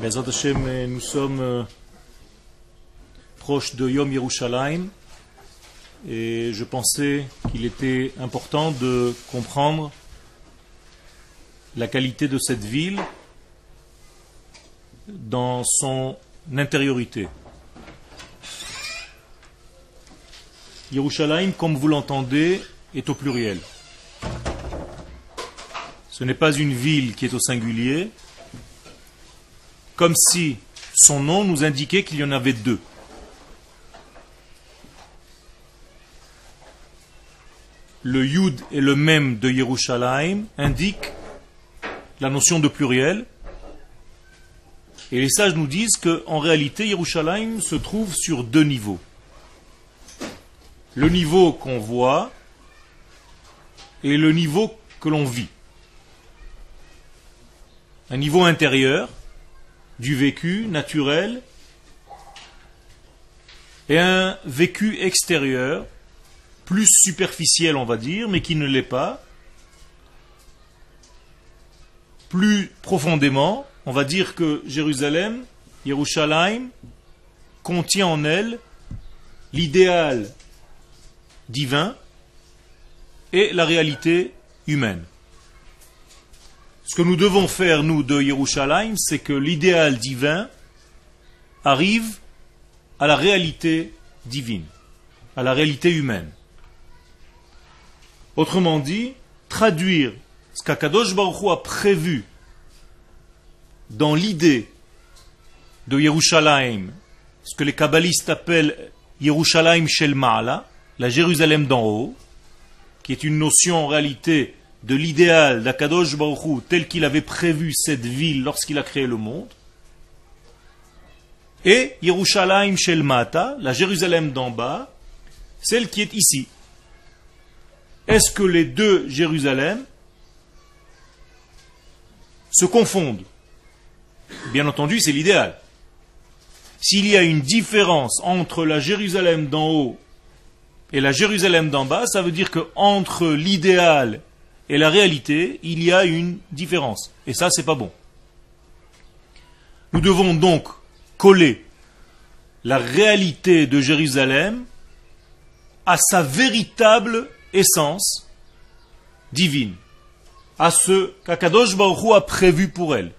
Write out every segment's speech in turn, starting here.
Bezrat Hashem, nous sommes proches de Yom Yerushalayim et je pensais qu'il était important de comprendre la qualité de cette ville dans son intériorité. Yerushalayim, comme vous l'entendez, est au pluriel. Ce n'est pas une ville qui est au singulier, comme si son nom nous indiquait qu'il y en avait deux. Le Yud et le Mem de Yerushalayim indiquent la notion de pluriel. Et les sages nous disent qu'en réalité, Yerushalayim se trouve sur deux niveaux. Le niveau qu'on voit et le niveau que l'on vit. Un niveau intérieur, du vécu naturel, et un vécu extérieur, plus superficiel on va dire, mais qui ne l'est pas. Plus profondément, on va dire que Jérusalem, Yerushalayim, contient en elle l'idéal divin et la réalité humaine. Ce que nous devons faire, nous, de Yerushalayim, c'est que l'idéal divin arrive à la réalité divine, à la réalité humaine. Autrement dit, traduire ce qu'Akadosh Baruch Hu a prévu dans l'idée de Yerushalayim, ce que les kabbalistes appellent Yerushalayim Shel Ma'ala, la Jérusalem d'en haut, qui est une notion en réalité de l'idéal d'Akadosh Baruch Hu tel qu'il avait prévu cette ville lorsqu'il a créé le monde, et Yerushalayim Shel Mata, la Jérusalem d'en bas, celle qui est ici. Est-ce que les deux Jérusalem se confondent? Bien entendu, c'est l'idéal. S'il y a une différence entre la Jérusalem d'en haut et la Jérusalem d'en bas, ça veut dire qu'entre l'idéal et la réalité, il y a une différence. Et ça, c'est pas bon. Nous devons donc coller la réalité de Jérusalem à sa véritable essence divine, à ce qu'Akadosh Baruch Hu a prévu pour elle.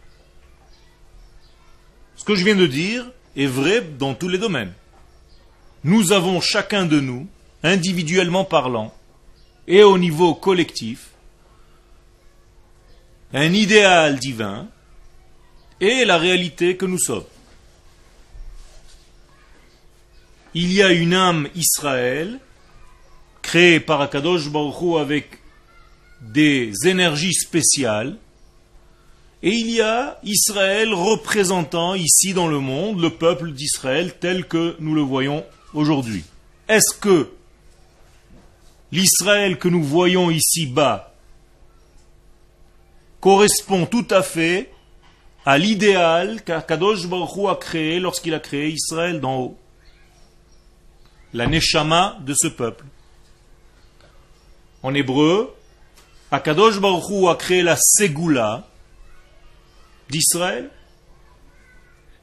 Ce que je viens de dire est vrai dans tous les domaines. Nous avons chacun de nous, individuellement parlant, et au niveau collectif, un idéal divin et la réalité que nous sommes. Il y a une âme Israël créée par Akadosh Baruch Hu avec des énergies spéciales, et il y a Israël représentant ici dans le monde le peuple d'Israël tel que nous le voyons aujourd'hui. Est-ce que l'Israël que nous voyons ici-bas correspond tout à fait à l'idéal qu'Akadosh Baruch Hu a créé lorsqu'il a créé Israël d'en haut? La neshama de ce peuple. En hébreu, Akadosh Baruch Hu a créé la Ségoula d'Israël.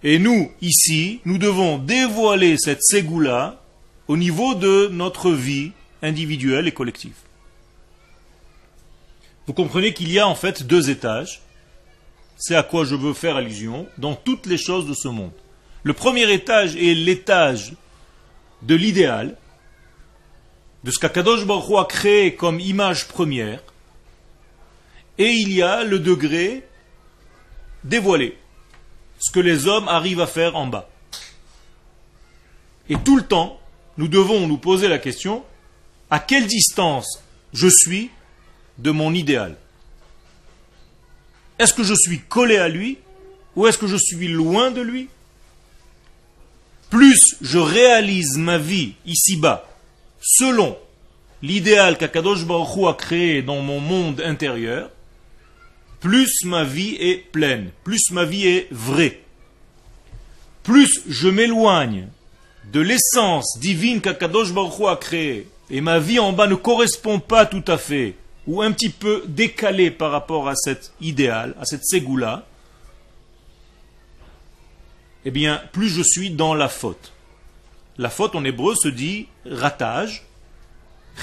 Et nous, ici, nous devons dévoiler cette Ségoula au niveau de notre vie individuelle et collective. Vous comprenez qu'il y a en fait deux étages. C'est à quoi je veux faire allusion dans toutes les choses de ce monde. Le premier étage est l'étage de l'idéal, de ce qu'Akadosh Baruch Hu a créé comme image première, et il y a le degré dévoilé, ce que les hommes arrivent à faire en bas. Et tout le temps, nous devons nous poser la question, à quelle distance je suis de mon idéal? Est-ce que je suis collé à lui ou est-ce que je suis loin de lui? Plus je réalise ma vie ici-bas selon l'idéal qu'Akadosh Baruch Hu a créé dans mon monde intérieur, plus ma vie est pleine, plus ma vie est vraie. Plus je m'éloigne de l'essence divine qu'Akadosh Baruch Hu a créée, et ma vie en bas ne correspond pas tout à fait, ou un petit peu décalée par rapport à cet idéal, à cette ségoula, eh bien, plus je suis dans la faute. La faute en hébreu se dit ratage,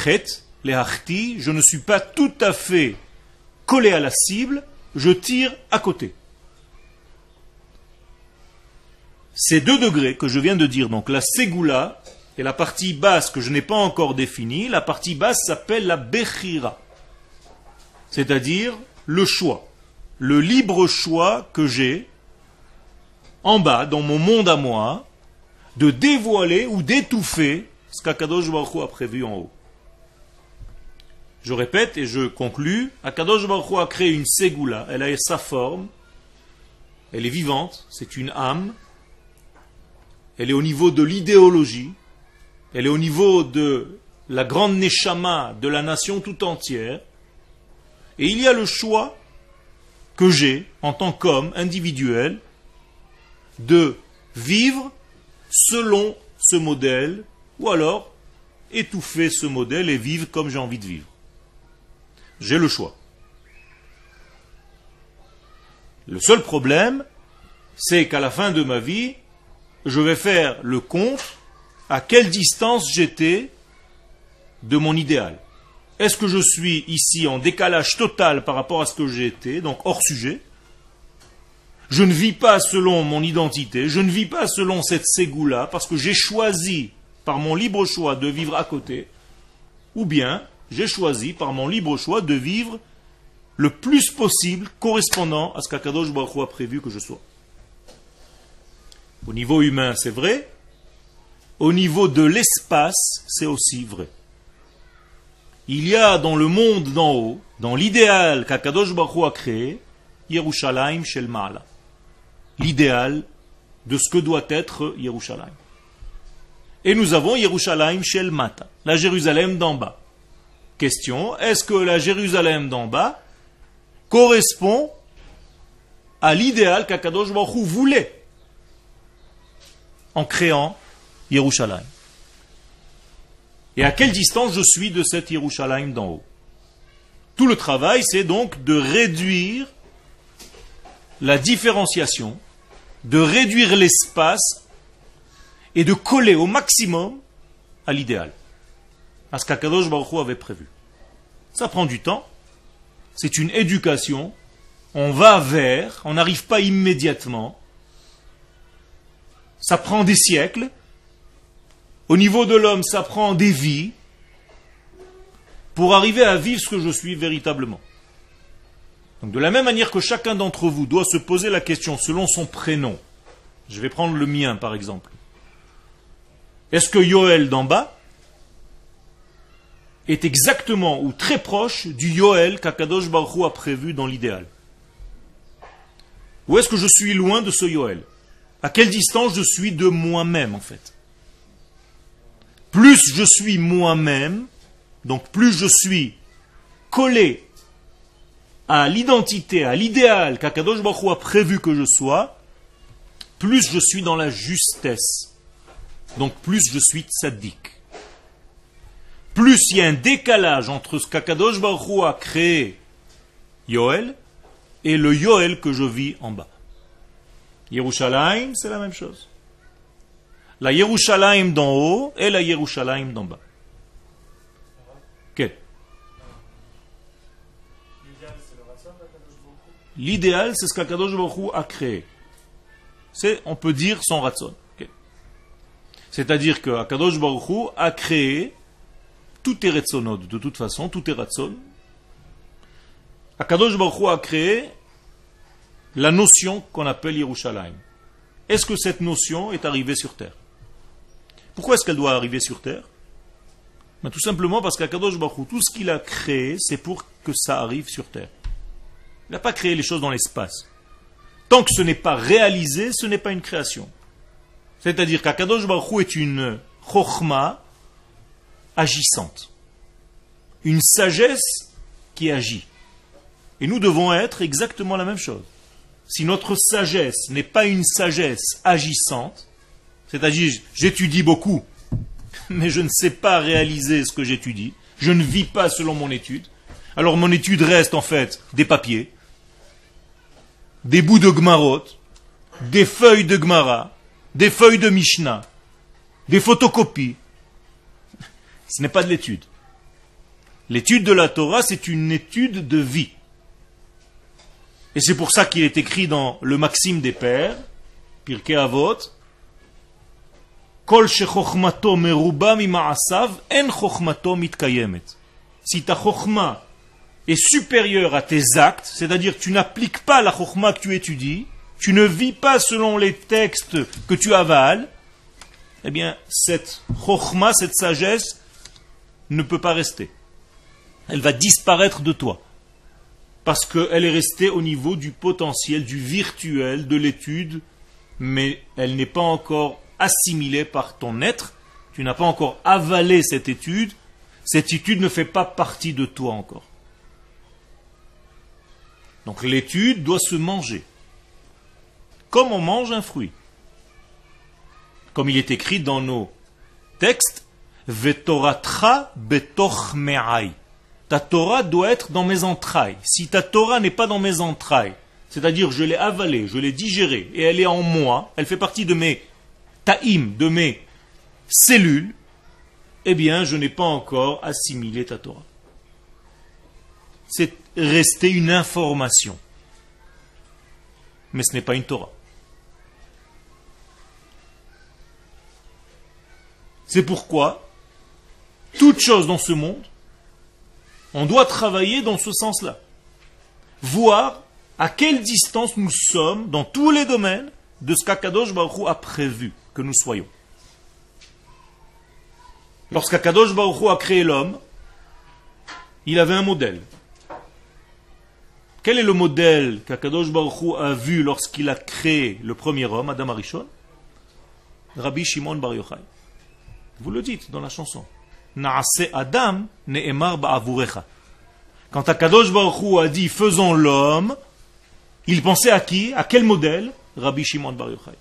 chet, lehachti, je ne suis pas tout à fait collé à la cible, je tire à côté. Ces 2 degrés que je viens de dire, donc la ségoula et la partie basse que je n'ai pas encore définie, la partie basse s'appelle la bechira, c'est-à-dire le choix, le libre choix que j'ai en bas, dans mon monde à moi, de dévoiler ou d'étouffer ce qu'Akadosh Baruch Hu a prévu en haut. Je répète et je conclus, Akadosh Baruch Hu a créé une ségoula, elle a sa forme, elle est vivante, c'est une âme, elle est au niveau de l'idéologie, elle est au niveau de la grande neshama de la nation tout entière, et il y a le choix que j'ai en tant qu'homme individuel de vivre selon ce modèle, ou alors étouffer ce modèle et vivre comme j'ai envie de vivre. J'ai le choix. Le seul problème, c'est qu'à la fin de ma vie, je vais faire le compte à quelle distance j'étais de mon idéal. Est-ce que je suis ici en décalage total par rapport à ce que j'ai été, donc hors sujet? Je ne vis pas selon mon identité, je ne vis pas selon cette ségoula, parce que j'ai choisi par mon libre choix de vivre à côté, ou bien j'ai choisi par mon libre choix de vivre le plus possible correspondant à ce qu'Akadosh Baruch Hu a prévu que je sois. Au niveau humain, c'est vrai. Au niveau de l'espace, c'est aussi vrai. Il y a dans le monde d'en haut, dans l'idéal qu'Akadosh Baruch Hu a créé, Yerushalayim Shel Ma'ala. L'idéal de ce que doit être Yerushalayim. Et nous avons Yerushalayim Shel Mata, la Jérusalem d'en bas. Question, est-ce que la Jérusalem d'en bas correspond à l'idéal qu'Akadosh Baruch Hu voulait en créant Yerushalayim? Et à quelle distance je suis de cette Yerushalayim d'en haut? Tout le travail, c'est donc de réduire la différenciation, de réduire l'espace et de coller au maximum à l'idéal, à ce qu'Akadosh Baruch Hu avait prévu. Ça prend du temps, c'est une éducation, on va vers, on n'arrive pas immédiatement, ça prend des siècles, au niveau de l'homme, ça prend des vies, pour arriver à vivre ce que je suis véritablement. Donc de la même manière que chacun d'entre vous doit se poser la question selon son prénom, je vais prendre le mien par exemple, est-ce que Yoël d'en bas est exactement ou très proche du Yoël qu'Akadosh Baruch Hu a prévu dans l'idéal? Ou est-ce que je suis loin de ce Yoël? À quelle distance je suis de moi-même en fait? Plus je suis moi-même, donc plus je suis collé à l'identité, à l'idéal qu'Akadosh Baruch Hu a prévu que je sois, plus je suis dans la justesse. Donc plus je suis tzaddik. Plus il y a un décalage entre ce qu'Akadosh Baruch Hu a créé, Yoël, et le Yoël que je vis en bas. Yerushalayim, c'est la même chose. La Yerushalayim d'en haut et la Yerushalayim d'en bas. Ok. L'idéal, c'est ce qu'Akadosh Baruch Hu a créé. C'est, on peut dire, son ratson. Okay. C'est-à-dire qu'Akadosh Baruch Hu a créé tout est ratsonot, de toute façon, tout est ratson. Akadosh Baruch Hu a créé la notion qu'on appelle Yerushalayim. Est-ce que cette notion est arrivée sur terre? Pourquoi est-ce qu'elle doit arriver sur terre? Ben, tout simplement parce qu'Akadosh Baruch Hu, tout ce qu'il a créé, c'est pour que ça arrive sur terre. Il n'a pas créé les choses dans l'espace. Tant que ce n'est pas réalisé, ce n'est pas une création. C'est-à-dire qu'Akadosh Baruch Hu est une chokhma agissante. Une sagesse qui agit. Et nous devons être exactement la même chose. Si notre sagesse n'est pas une sagesse agissante, c'est-à-dire j'étudie beaucoup, mais je ne sais pas réaliser ce que j'étudie, je ne vis pas selon mon étude, alors mon étude reste en fait des papiers, des bouts de gmarot, des feuilles de Gemara, des feuilles de Mishnah, des photocopies. Ce n'est pas de l'étude. L'étude de la Torah, c'est une étude de vie. Et c'est pour ça qu'il est écrit dans le Maxime des Pères, Pirkei Avot, Kol shechochmato meruba mima'asav, en chochmato mitkayemet. Si ta chochma est supérieure à tes actes, c'est-à-dire que tu n'appliques pas la chochma que tu étudies, tu ne vis pas selon les textes que tu avales, eh bien, cette chochma, cette sagesse, ne peut pas rester. Elle va disparaître de toi. Parce qu'elle est restée au niveau du potentiel, du virtuel, de l'étude, mais elle n'est pas encore assimilée par ton être. Tu n'as pas encore avalé cette étude. Cette étude ne fait pas partie de toi encore. Donc l'étude doit se manger. Comme on mange un fruit. Comme il est écrit dans nos textes, Vetoratra betoch me'ai. Ta Torah doit être dans mes entrailles. Si ta Torah n'est pas dans mes entrailles, c'est-à-dire je l'ai avalée, je l'ai digérée, et elle est en moi, elle fait partie de mes taïm, de mes cellules, eh bien je n'ai pas encore assimilé ta Torah. C'est resté une information. Mais ce n'est pas une Torah. C'est pourquoi toute chose dans ce monde, on doit travailler dans ce sens-là. Voir à quelle distance nous sommes dans tous les domaines de ce qu'Akadosh Baruch Hu a prévu que nous soyons. Lorsqu'Akadosh Baruch Hu a créé l'homme, il avait un modèle. Quel est le modèle qu'Akadosh Baruch Hu a vu lorsqu'il a créé le premier homme, Adam Arishon? Rabbi Shimon Bar Yochai. Vous le dites dans la chanson. Naase Adam ne'emar ba'avurecha. Quand Akadosh Baruch Hu a dit faisons l'homme, il pensait à qui? À quel modèle? Rabbi Shimon Bar Yochai.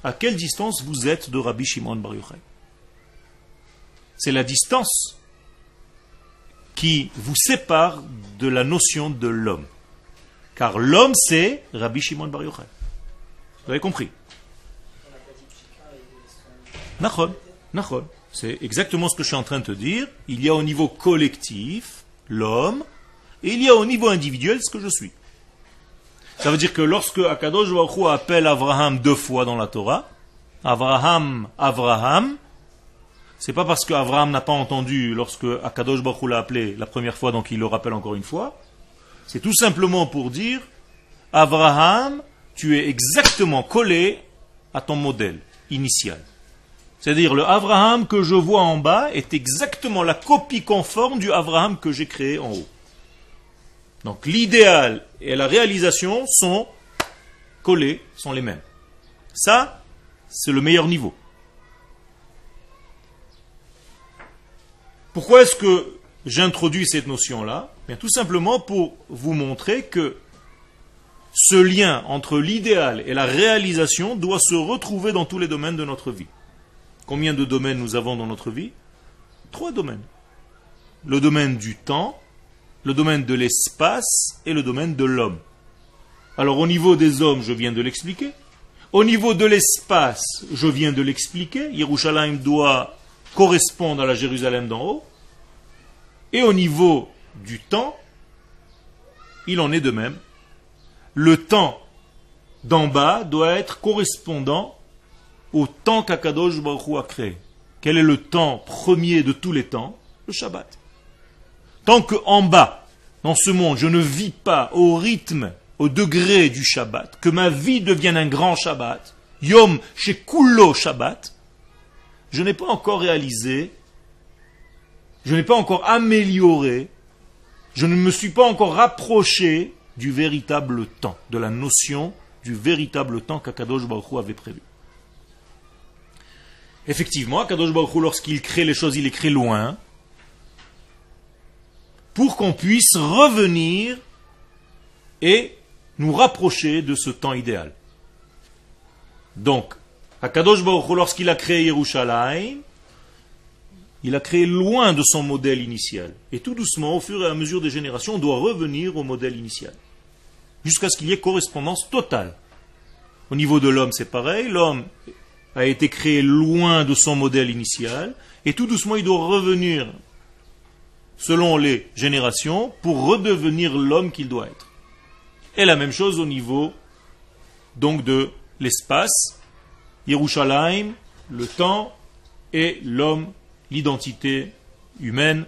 À quelle distance vous êtes de Rabbi Shimon Bar Yochai? C'est la distance qui vous sépare de la notion de l'homme. Car l'homme c'est Rabbi Shimon Bar Yochai. Vous avez compris? Nachon, nachon. C'est exactement ce que je suis en train de te dire. Il y a au niveau collectif, l'homme, et il y a au niveau individuel ce que je suis. Ça veut dire que lorsque Akadosh Baruch Hu appelle Abraham 2 fois dans la Torah, Abraham, Abraham, c'est pas parce qu'Abraham n'a pas entendu lorsque Akadosh Baruch Hu l'a appelé la première fois, donc il le rappelle encore une fois. C'est tout simplement pour dire, Abraham, tu es exactement collé à ton modèle initial. C'est-à-dire, le Abraham que je vois en bas est exactement la copie conforme du Abraham que j'ai créé en haut. Donc, l'idéal et la réalisation sont collés, sont les mêmes. Ça, c'est le meilleur niveau. Pourquoi est-ce que j'introduis cette notion-là? Bien, tout simplement pour vous montrer que ce lien entre l'idéal et la réalisation doit se retrouver dans tous les domaines de notre vie. Combien de domaines nous avons dans notre vie? 3 domaines. Le domaine du temps, le domaine de l'espace et le domaine de l'homme. Alors au niveau des hommes, je viens de l'expliquer. Au niveau de l'espace, je viens de l'expliquer. Yerushalayim doit correspondre à la Jérusalem d'en haut. Et au niveau du temps, il en est de même. Le temps d'en bas doit être correspondant au temps qu'Akadosh Baruch Hu a créé. Quel est le temps premier de tous les temps? Le Shabbat. Tant qu'en bas, dans ce monde, je ne vis pas au rythme, au degré du Shabbat, que ma vie devienne un grand Shabbat, Yom Shekulo Shabbat, je n'ai pas encore réalisé, je n'ai pas encore amélioré, je ne me suis pas encore rapproché du véritable temps, de la notion du véritable temps qu'Akadosh Baruch Hu avait prévu. Effectivement, Akadosh Baruch Hu, lorsqu'il crée les choses, il les crée loin, pour qu'on puisse revenir et nous rapprocher de ce temps idéal. Donc, Akadosh Baruch Hu, lorsqu'il a créé Yerushalayim, il a créé loin de son modèle initial. Et tout doucement, au fur et à mesure des générations, on doit revenir au modèle initial. Jusqu'à ce qu'il y ait correspondance totale Au niveau de l'homme, c'est pareil. L'homme a été créé loin de son modèle initial, et tout doucement, il doit revenir, selon les générations, pour redevenir l'homme qu'il doit être. Et la même chose au niveau donc de l'espace, Yerushalayim, le temps, et l'homme, l'identité humaine,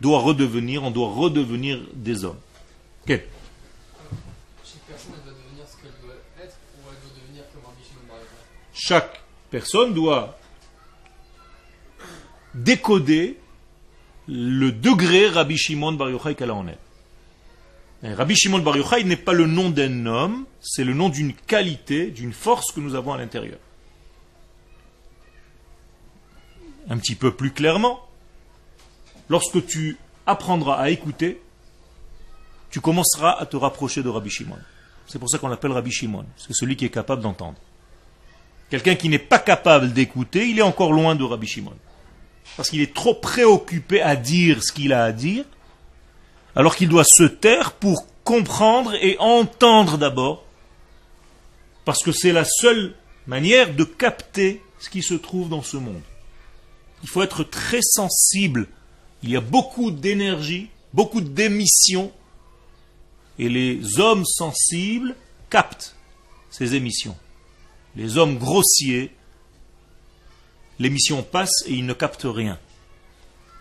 on doit redevenir des hommes. Ok. Chaque personne doit devenir ce qu'elle doit être, ou elle doit devenir comme Rabbi Shimon Bar Yochai. Chaque personne doit décoder le degré Rabbi Shimon Bar Yochai qu'elle a en elle. Et Rabbi Shimon Bar Yochai n'est pas le nom d'un homme, c'est le nom d'une qualité, d'une force que nous avons à l'intérieur. Un petit peu plus clairement, lorsque tu apprendras à écouter, tu commenceras à te rapprocher de Rabbi Shimon. C'est pour ça qu'on l'appelle Rabbi Shimon, c'est celui qui est capable d'entendre. Quelqu'un qui n'est pas capable d'écouter, il est encore loin de Rabbi Shimon. Parce qu'il est trop préoccupé à dire ce qu'il a à dire, alors qu'il doit se taire pour comprendre et entendre d'abord, parce que c'est la seule manière de capter ce qui se trouve dans ce monde. Il faut être très sensible. Il y a beaucoup d'énergie, beaucoup d'émissions, et les hommes sensibles captent ces émissions. Les hommes grossiers, l'émission passe et ils ne captent rien.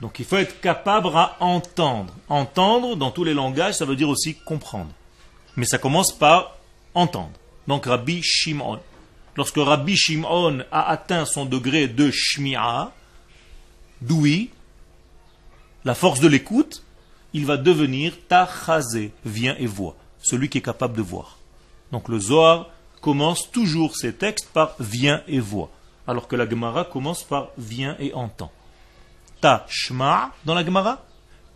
Donc il faut être capable à entendre. Entendre, dans tous les langages, ça veut dire aussi comprendre. Mais ça commence par entendre. Donc Rabbi Shimon. Lorsque Rabbi Shimon a atteint son degré de Shmi'a, d'ouïe, la force de l'écoute, il va devenir Tachazé, vient et voit. Celui qui est capable de voir. Donc le Zohar commence toujours ses textes par vient et voit. Alors que la Gemara commence par vient et entend. Ta shma dans la Gemara,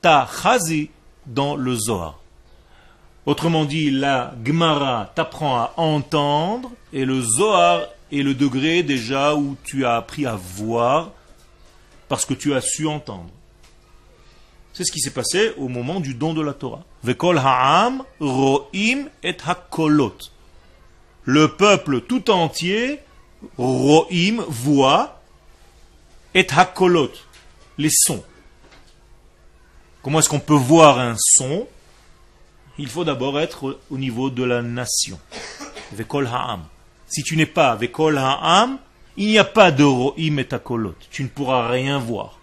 ta chazi dans le Zohar. Autrement dit, la Gemara t'apprend à entendre et le Zohar est le degré déjà où tu as appris à voir parce que tu as su entendre. C'est ce qui s'est passé au moment du don de la Torah. Vekol ha'am ro'im et hakolot. Le peuple tout entier ro'im voit et hakolot. Les sons. Comment est-ce qu'on peut voir un son? Il faut d'abord être au niveau de la nation. Vekol ha'am. Si tu n'es pas vekol ha'am, il n'y a pas de ro'im et hakolot. Tu ne pourras rien voir.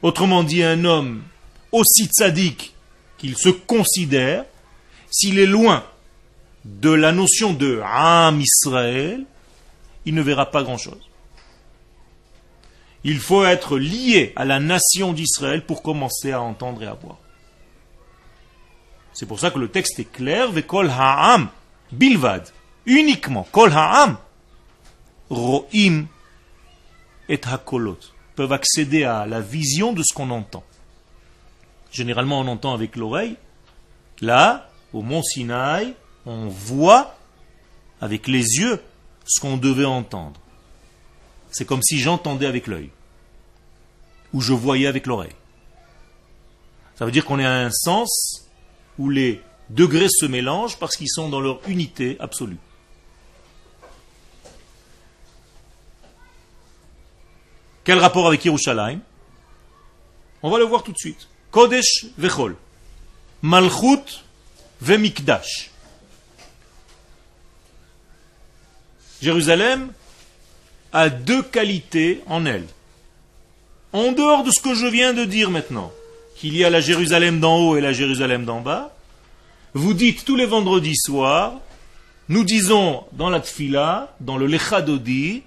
Autrement dit, un homme aussi tzaddik qu'il se considère, s'il est loin de la notion de Am Israël, il ne verra pas grand-chose. Il faut être lié à la nation d'Israël pour commencer à entendre et à voir. C'est pour ça que le texte est clair, Vekol ha'am, bilvad, uniquement, kol ha'am, ro'im et hakolot, peuvent accéder à la vision de ce qu'on entend. Généralement, on entend avec l'oreille. Là, au mont Sinaï, on voit avec les yeux ce qu'on devait entendre. C'est comme si j'entendais avec l'œil, ou je voyais avec l'oreille. Ça veut dire qu'on est à un sens où les degrés se mélangent parce qu'ils sont dans leur unité absolue. Quel rapport avec Yerushalayim? On va le voir tout de suite. Kodesh vechol. Malchut vemikdash. Jérusalem a deux qualités en elle. En dehors de ce que je viens de dire maintenant, qu'il y a la Jérusalem d'en haut et la Jérusalem d'en bas, vous dites tous les vendredis soirs, nous disons dans la Tfila, dans le Lecha Dodi,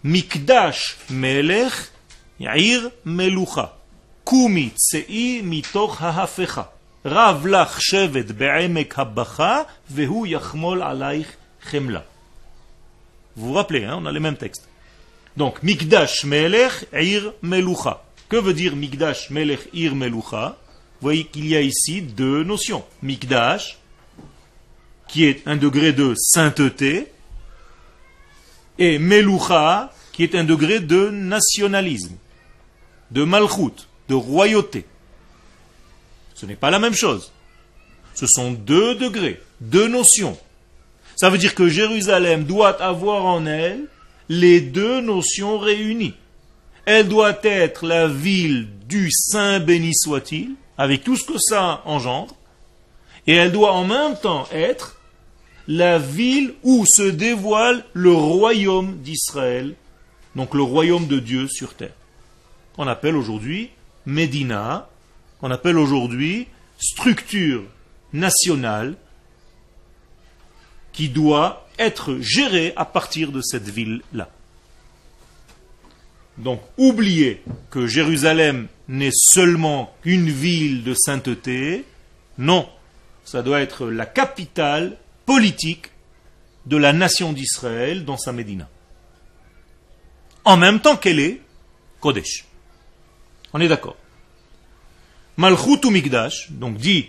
Mikdash melech, Yair melucha, Kumi tsei mitoch hahafecha, Rav lach shevet be'emek habacha, Vehu yachmol alaych chemla. Vous vous rappelez, on a les mêmes textes. Donc, Mikdash melech, Ir melucha. Que veut dire Mikdash melech, Ir melucha? Vous voyez qu'il y a ici deux notions. Mikdash, qui est un degré de sainteté, et Melucha, qui est un degré de nationalisme, de malchut, de royauté. Ce n'est pas la même chose. Ce sont deux degrés, deux notions. Ça veut dire que Jérusalem doit avoir en elle les deux notions réunies. Elle doit être la ville du Saint béni soit-il, avec tout ce que ça engendre, et elle doit en même temps être la ville où se dévoile le royaume d'Israël, donc le royaume de Dieu sur terre. Qu'on appelle aujourd'hui Médina, qu'on appelle aujourd'hui structure nationale qui doit être gérée à partir de cette ville-là. Donc, oubliez que Jérusalem n'est seulement qu'une ville de sainteté. Non, ça doit être la capitale politique de la nation d'Israël dans sa Médina. En même temps qu'elle est Kodesh. On est d'accord. Malchut ou Mikdash, donc dit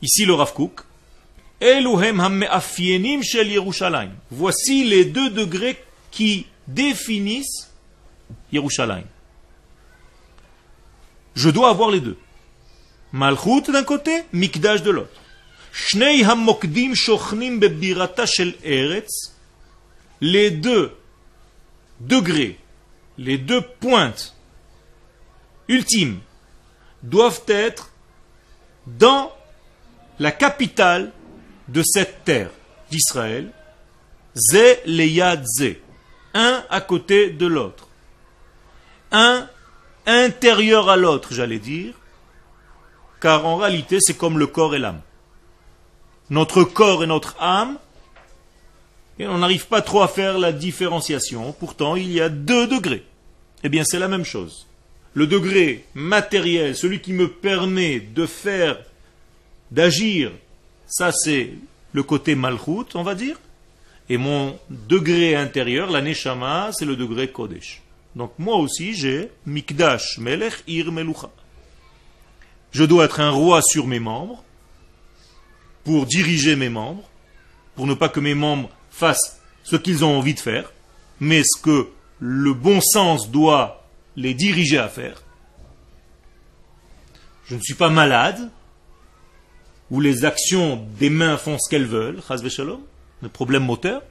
ici le Rav Kook, Eluhem hameafienim shel Yerushalayim. Voici les deux degrés qui définissent Yerushalayim. Je dois avoir les deux. Malchut d'un côté, Mikdash de l'autre. Shnei hamokdim shochnim bebirata shel Eretz. Les deux degrés, les deux pointes ultimes doivent être dans la capitale de cette terre d'Israël, Ze leyad Ze, un à côté de l'autre, un intérieur à l'autre, j'allais dire, car en réalité c'est comme le corps et l'âme. Notre corps et notre âme, et on n'arrive pas trop à faire la différenciation, pourtant il y a deux degrés. Eh bien c'est la même chose. Le degré matériel, celui qui me permet de faire, d'agir, ça c'est le côté malchut, on va dire. Et mon degré intérieur, la neshama, c'est le degré kodesh. Donc moi aussi j'ai mikdash melech ir melucha. Je dois être un roi sur mes membres, pour diriger mes membres, pour ne pas que mes membres fassent ce qu'ils ont envie de faire, mais ce que le bon sens doit les diriger à faire. Je ne suis pas malade, où les actions des mains font ce qu'elles veulent, chas v'shalom, le problème moteur.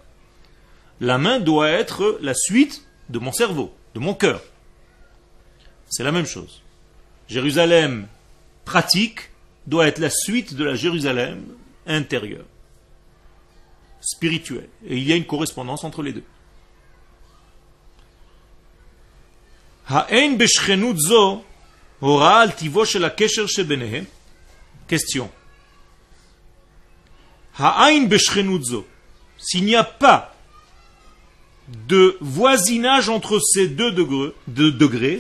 La main doit être la suite de mon cerveau, de mon cœur. C'est la même chose. Jérusalem pratique doit être la suite de la Jérusalem intérieure, spirituelle. Et il y a une correspondance entre les deux. Ha'en b'shchenut zo hora al tivo shel hakesher shebenehem. Question. Ha'ain b'shchenut zo. S'il n'y a pas de voisinage entre ces deux degrés,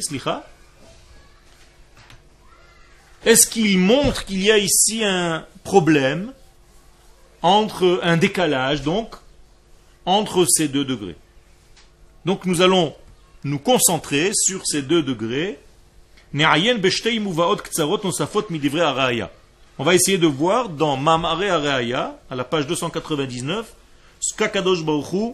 est-ce qu'il montre qu'il y a ici un problème entre un décalage, donc, entre ces deux degrés? Donc nous allons nous concentrer sur ces deux degrés. On va essayer de voir dans Mamare Areaya, à la page 299, ce qu'Akadosh Baruch Hu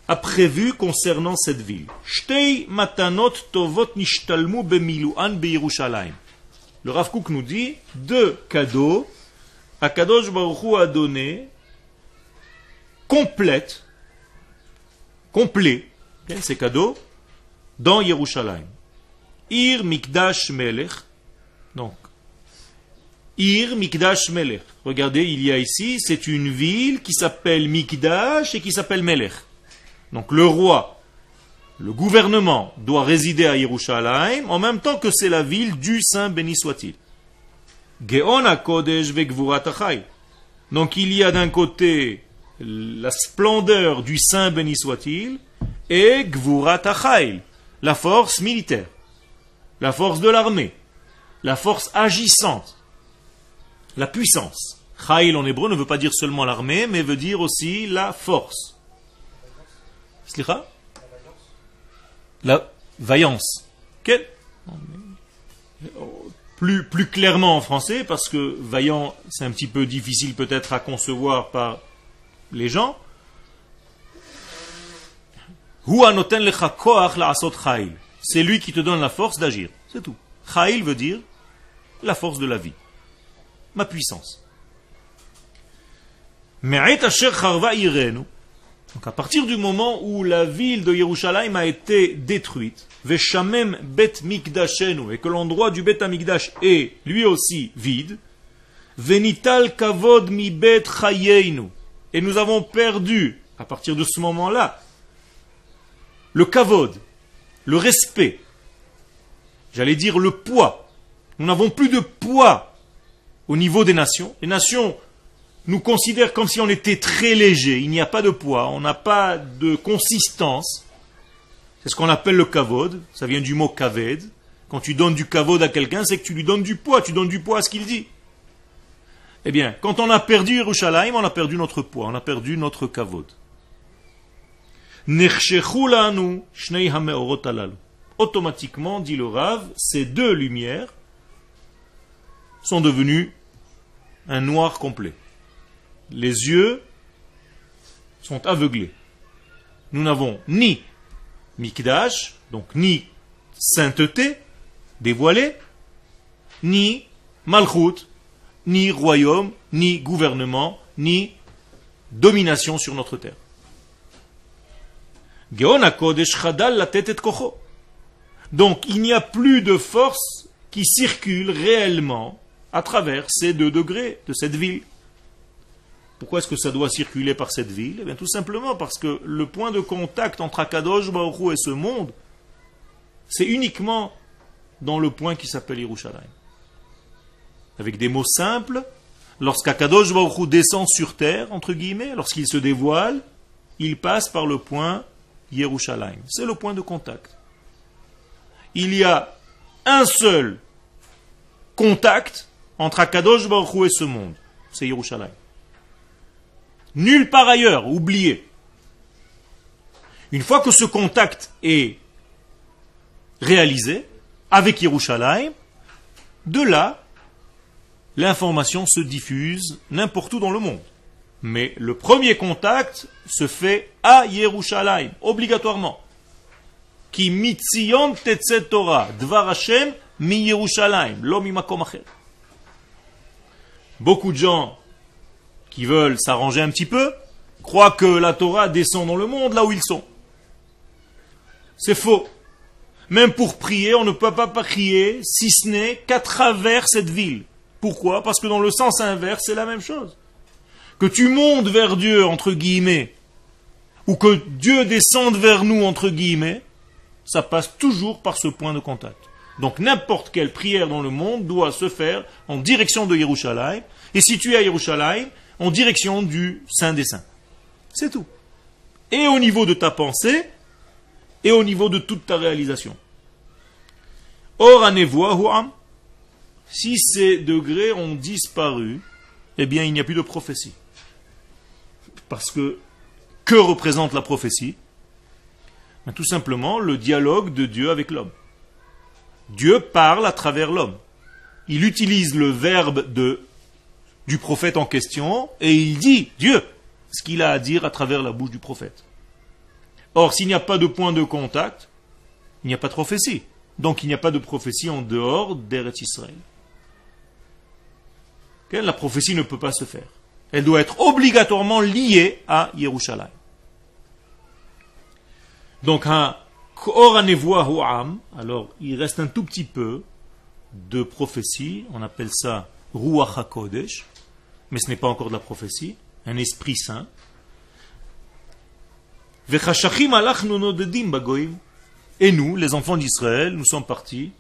a prévu concernant cette ville. Shtei matanot tovot nishtalmu bemiluan beYerushalayim. Le Rav Kook nous dit deux cadeaux Akadosh Baruch Hu a donné complets, ces cadeaux, dans Yerushalayim. Ir Mikdash Melech. Donc, Ir Mikdash Melech. Regardez, il y a ici, c'est une ville qui s'appelle Mikdash et qui s'appelle Melech. Donc le roi, le gouvernement doit résider à Yerushalayim en même temps que c'est la ville du Saint béni soit-il. Geon HaKodesh ve'Gvurat HaChai. Donc il y a d'un côté la splendeur du Saint béni soit-il et Gvurat HaChai, la force militaire, la force de l'armée, la force agissante, la puissance. Chail en hébreu ne veut pas dire seulement l'armée, mais veut dire aussi la force. La vaillance. Quel? Plus clairement en français, parce que vaillant, c'est un petit peu difficile peut-être à concevoir par les gens. C'est lui qui te donne la force d'agir. C'est tout. Chail veut dire la force de la vie. Ma puissance. Me'et asher charva irenu. Donc à partir du moment où la ville de Yerushalayim a été détruite, Veshamem bet mikdashenu, et que l'endroit du bet Hamikdash est lui aussi vide, Venital kavod mi bet chayenu, et nous avons perdu, à partir de ce moment-là, le kavod, le respect, j'allais dire le poids. Nous n'avons plus de poids au niveau des nations. Les nations nous considèrent comme si on était très léger. Il n'y a pas de poids, on n'a pas de consistance. C'est ce qu'on appelle le kavod. Ça vient du mot kaved. Quand tu donnes du kavod à quelqu'un, c'est que tu lui donnes du poids. Tu donnes du poids à ce qu'il dit. Eh bien, quand on a perdu Yerushalayim, on a perdu notre poids, on a perdu notre kavod. Nechshechu lanu shnei hameorot alalu. Automatiquement, dit le Rav, ces deux lumières sont devenues un noir complet. Les yeux sont aveuglés. Nous n'avons ni mikdash, donc ni sainteté dévoilée, ni malchut, ni royaume, ni gouvernement, ni domination sur notre terre. Geon HaKodesh chadal latet et kocho. Donc il n'y a plus de force qui circule réellement à travers ces 2 degrés de cette ville. Pourquoi est-ce que ça doit circuler par cette ville? Eh bien tout simplement parce que le point de contact entre Akadosh Baruch Hu et ce monde, c'est uniquement dans le point qui s'appelle Yerushalayim. Avec des mots simples, lorsqu'Akadosh Baruch Hu descend sur terre, entre guillemets, lorsqu'il se dévoile, il passe par le point Yerushalayim. C'est le point de contact. Il y a un seul contact entre Akadosh Baruch Hu et ce monde. C'est Yerushalayim. Nulle part ailleurs, oublié. Une fois que ce contact est réalisé avec Yerushalayim, de là, l'information se diffuse n'importe où dans le monde. Mais le premier contact se fait à Yerushalayim, obligatoirement. Ki mitzion tetzet Torah, dvar Hashem mi Yerushalayim, lo mi makom acher. Beaucoup de gens qui veulent s'arranger un petit peu croient que la Torah descend dans le monde là où ils sont. C'est faux. Même pour prier, on ne peut pas prier si ce n'est qu'à travers cette ville. Pourquoi? Parce que dans le sens inverse, c'est la même chose. Que tu montes vers Dieu, entre guillemets, ou que Dieu descende vers nous, entre guillemets, ça passe toujours par ce point de contact. Donc n'importe quelle prière dans le monde doit se faire en direction de Yerushalayim, et si tu es à Yerushalayim, en direction du Saint des Saints. C'est tout. Et au niveau de ta pensée, et au niveau de toute ta réalisation. Or, anevoa, si ces degrés ont disparu, eh bien il n'y a plus de prophétie. Parce que représente la prophétie? Tout simplement le dialogue de Dieu avec l'homme. Dieu parle à travers l'homme. Il utilise le verbe du prophète en question et il dit, Dieu, ce qu'il a à dire à travers la bouche du prophète. Or, s'il n'y a pas de point de contact, il n'y a pas de prophétie. Donc il n'y a pas de prophétie en dehors d'Eretz Israël. La prophétie ne peut pas se faire. Elle doit être obligatoirement liée à Yerushalayim. Donc, alors il reste un tout petit peu de prophétie, on appelle ça Ruach HaKodesh, mais ce n'est pas encore de la prophétie, un esprit saint. Et nous, les enfants d'Israël, nous sommes partis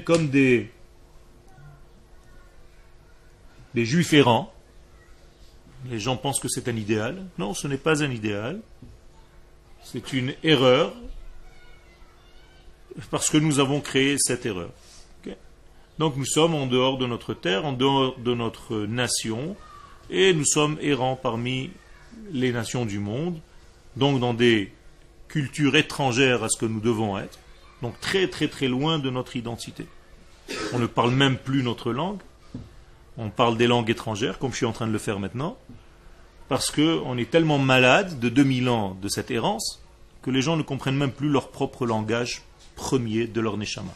comme des juifs errants. Les gens pensent que c'est un idéal. Non, ce n'est pas un idéal. C'est une erreur parce que nous avons créé cette erreur. Okay? Donc nous sommes en dehors de notre terre, en dehors de notre nation, et nous sommes errants parmi les nations du monde, donc dans des cultures étrangères à ce que nous devons être, donc très très très loin de notre identité. On ne parle même plus notre langue, on parle des langues étrangères, comme je suis en train de le faire maintenant, parce qu'on est tellement malade de 2000 ans de cette errance que les gens ne comprennent même plus leur propre langage premier de leur neshama.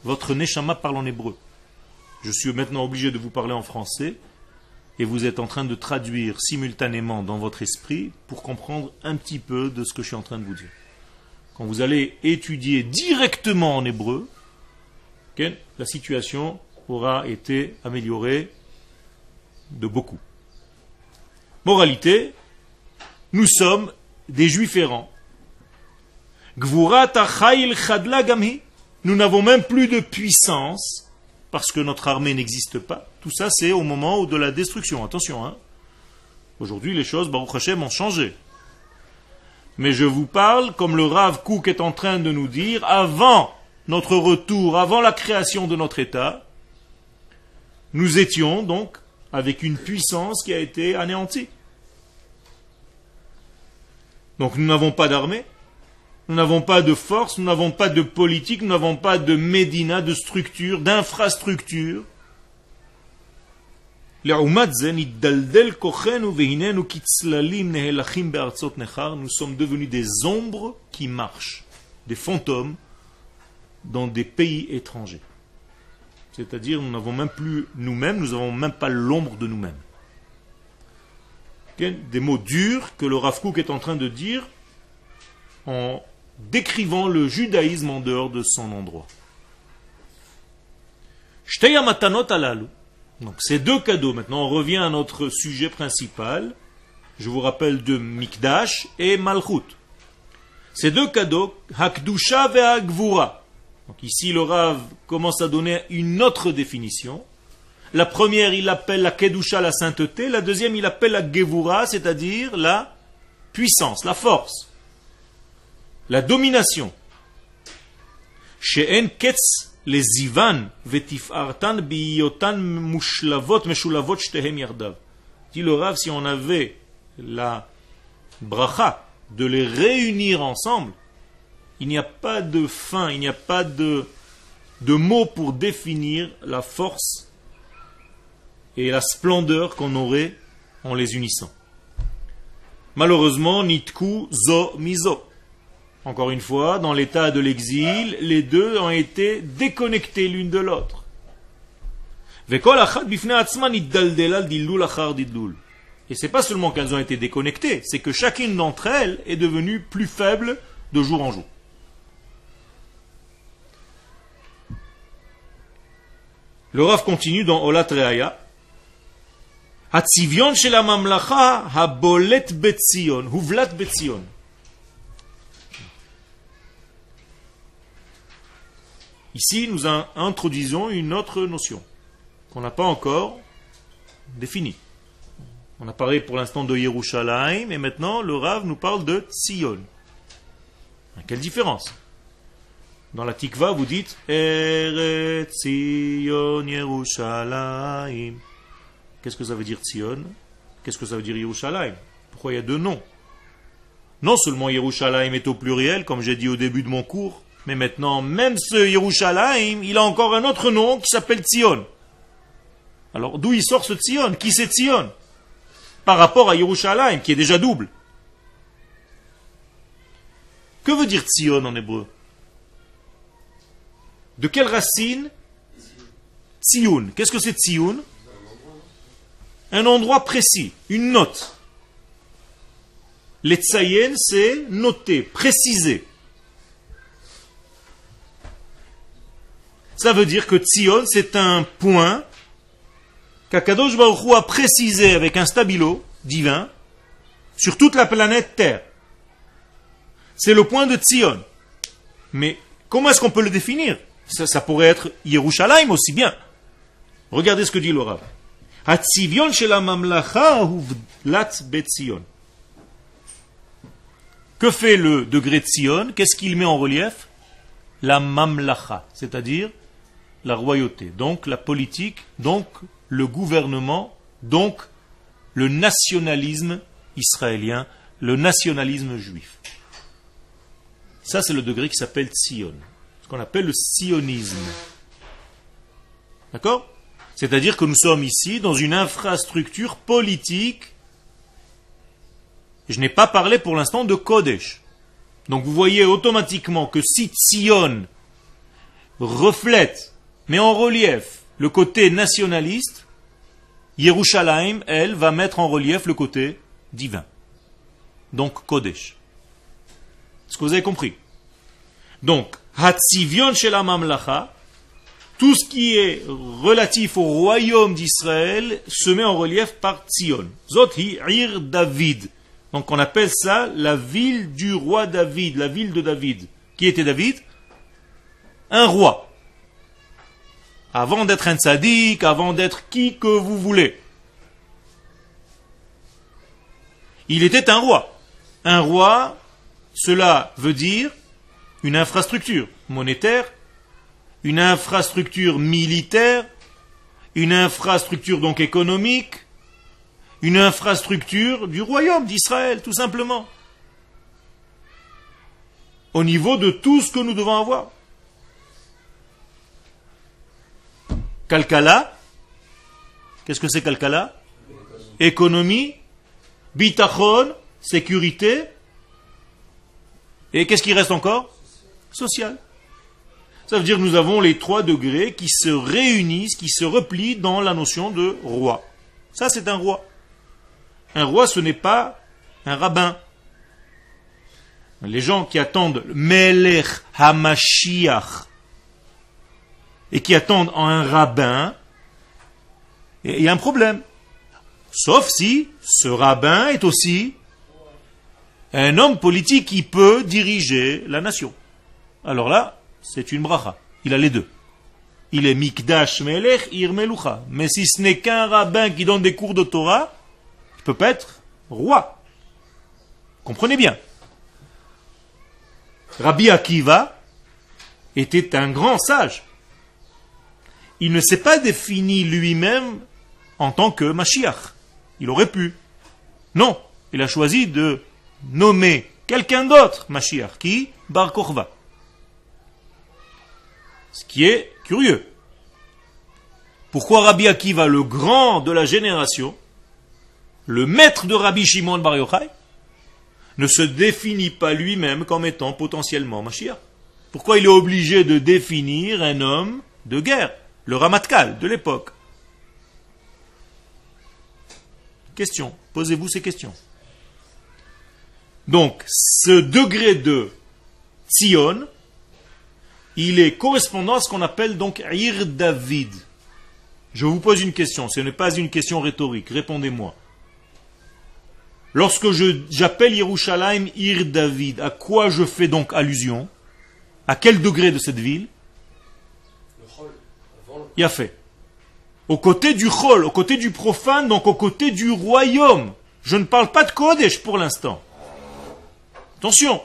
Votre neshama parle en hébreu. Je suis maintenant obligé de vous parler en français et vous êtes en train de traduire simultanément dans votre esprit pour comprendre un petit peu de ce que je suis en train de vous dire. Quand vous allez étudier directement en hébreu, la situation aura été améliorée de beaucoup. Moralité, nous sommes des juifs errants. Gvurat achayil chadla gamhi. Nous n'avons même plus de puissance parce que notre armée n'existe pas. Tout ça, c'est au moment de la destruction. Attention, hein. Aujourd'hui, les choses, Baruch Hashem, ont changé. Mais je vous parle, comme le Rav Kook est en train de nous dire, avant notre retour, avant la création de notre État, nous étions donc avec une puissance qui a été anéantie. Donc nous n'avons pas d'armée, nous n'avons pas de force, nous n'avons pas de politique, nous n'avons pas de médina, de structure, d'infrastructure. Nous sommes devenus des ombres qui marchent, des fantômes dans des pays étrangers. C'est-à-dire, nous n'avons même plus nous-mêmes, nous n'avons même pas l'ombre de nous-mêmes. Des mots durs que le Rav Kook est en train de dire en décrivant le judaïsme en dehors de son endroit. Shtei matanot alalu. Donc ces deux cadeaux, maintenant on revient à notre sujet principal, je vous rappelle de Mikdash et Malchut. Ces deux cadeaux, Hakdusha ve Hagvura. Donc ici le Rav commence à donner une autre définition. La première il appelle la Kedusha la sainteté, la deuxième il appelle la Gevura, c'est-à-dire la puissance, la force, la domination. She'en ketz les Ivan vetif'artan biyotan mushlavot meshulavot shtehem yardav. Dit le Rav, si on avait la bracha de les réunir ensemble, il n'y a pas de fin, il n'y a pas de mots pour définir la force et la splendeur qu'on aurait en les unissant. Malheureusement, nitku zo mizo. Encore une fois, dans l'état de l'exil, les deux ont été déconnectés l'une de l'autre. Et c'est pas seulement qu'elles ont été déconnectées, c'est que chacune d'entre elles est devenue plus faible de jour en jour. Le Rav continue dans Olat Reaya. Hatzivion shel hamamlacha habolet betzion, huvlat betzion. Ici, nous introduisons une autre notion qu'on n'a pas encore définie. On a parlé pour l'instant de Yerushalayim et maintenant le Rav nous parle de Tzion. Quelle différence? Dans la Tikva, vous dites Eretz Tzion Yerushalayim. Qu'est-ce que ça veut dire Tzion? Qu'est-ce que ça veut dire Yerushalayim? Pourquoi il y a deux noms? Non seulement Yerushalayim est au pluriel, comme j'ai dit au début de mon cours, mais maintenant, même ce Yerushalayim, il a encore un autre nom qui s'appelle Tzion. Alors, d'où il sort ce Tzion? Qui c'est Tzion? Par rapport à Yerushalayim, qui est déjà double. Que veut dire Tzion en hébreu? De quelle racine? Tziyun. Qu'est-ce que c'est Tziyun? Un endroit précis, une note. Les tzayen, c'est noter, préciser. Ça veut dire que Tzion, c'est un point qu'Akadosh Baruch Hu a précisé avec un stabilo divin sur toute la planète Terre. C'est le point de Tzion. Mais comment est-ce qu'on peut le définir? Ça pourrait être Yerushalayim aussi bien. Regardez ce que dit le Rav. Hatzivion shel hamamlacha huvlat betzion. Que fait le degré de Tzion? Qu'est-ce qu'il met en relief? La mamlacha, c'est-à-dire la royauté, donc la politique, donc le gouvernement, donc le nationalisme israélien, le nationalisme juif. Ça, c'est le degré qui s'appelle Tzion, ce qu'on appelle le sionisme. D'accord? C'est-à-dire que nous sommes ici dans une infrastructure politique. Je n'ai pas parlé pour l'instant de Kodesh. Donc vous voyez automatiquement que si Tzion reflète, met en relief le côté nationaliste, Yerushalayim, elle, va mettre en relief le côté divin. Donc, Kodesh. Est-ce que vous avez compris? Donc, Hatzivion shel Mamlacha, tout ce qui est relatif au royaume d'Israël se met en relief par Tzion. Zot hi Ir David. Donc on appelle ça la ville du roi David, la ville de David. Qui était David? Un roi. Avant d'être un tzaddik, avant d'être qui que vous voulez. Il était un roi. Un roi, cela veut dire une infrastructure monétaire, une infrastructure militaire, une infrastructure donc économique, une infrastructure du royaume d'Israël, tout simplement. Au niveau de tout ce que nous devons avoir. Kalkala, qu'est-ce que c'est Kalkala? Économie, bitachon, sécurité, et qu'est-ce qui reste encore? Social. Ça veut dire que nous avons les 3 degrés qui se réunissent, qui se replient dans la notion de roi. Ça, c'est un roi. Un roi, ce n'est pas un rabbin. Les gens qui attendent Melech HaMashiach et qui attendent un rabbin, il y a un problème. Sauf si ce rabbin est aussi un homme politique qui peut diriger la nation. Alors là, c'est une bracha. Il a les deux. Il est Mikdash Melech Ir Melucha. Mais si ce n'est qu'un rabbin qui donne des cours de Torah, il ne peut pas être roi. Comprenez bien. Rabbi Akiva était un grand sage. Il ne s'est pas défini lui-même en tant que Mashiach. Il aurait pu. Non, il a choisi de nommer quelqu'un d'autre Mashiach, qui? Bar Kochva. Ce qui est curieux. Pourquoi Rabbi Akiva, le grand de la génération, le maître de Rabbi Shimon Bar Yochai, ne se définit pas lui-même comme étant potentiellement Mashiach? Pourquoi il est obligé de définir un homme de guerre, le Ramatkal de l'époque? Question. Posez-vous ces questions. Donc, ce degré de Tzion, il est correspondant à ce qu'on appelle donc Ir David. Je vous pose une question, ce n'est pas une question rhétorique, répondez-moi. Lorsque j'appelle Yerushalayim Ir David, à quoi je fais donc allusion? À quel degré de cette ville? Il a fait. Au côté du chol, au côté du profane, donc au côté du royaume. Je ne parle pas de Kodesh pour l'instant. Attention.